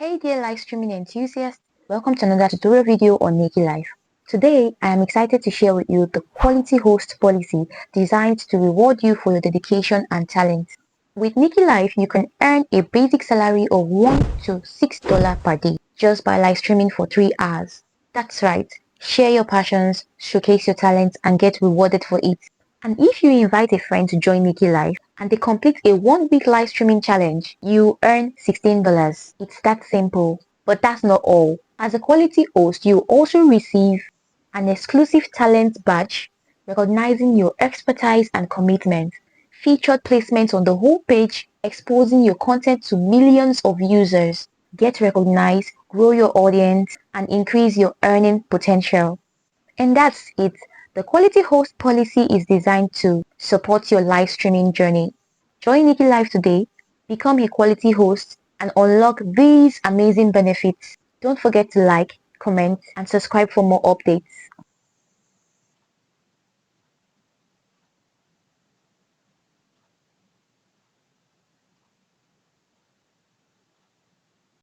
Hey dear live streaming enthusiasts, welcome to another tutorial video on Nikilive. Today, I am excited to share with you the quality host policy designed to reward you for your dedication and talent. With Nikilive, you can earn a basic salary of $1 to $6 per day just by live streaming for 3 hours. That's right, share your passions, showcase your talents and get rewarded for it. And if you invite a friend to join Nikilive and they complete a 1 week live streaming challenge, you earn $16. It's that simple. But that's not all. As a quality host, you also receive an exclusive talent badge recognizing your expertise and commitment, featured placements on the homepage exposing your content to millions of users. Get recognized, grow your audience, and increase your earning potential. And that's it. The quality host policy is designed to support your live streaming journey. Join Nikki Live today, become a quality host, and unlock these amazing benefits. Don't forget to like, comment, and subscribe for more updates.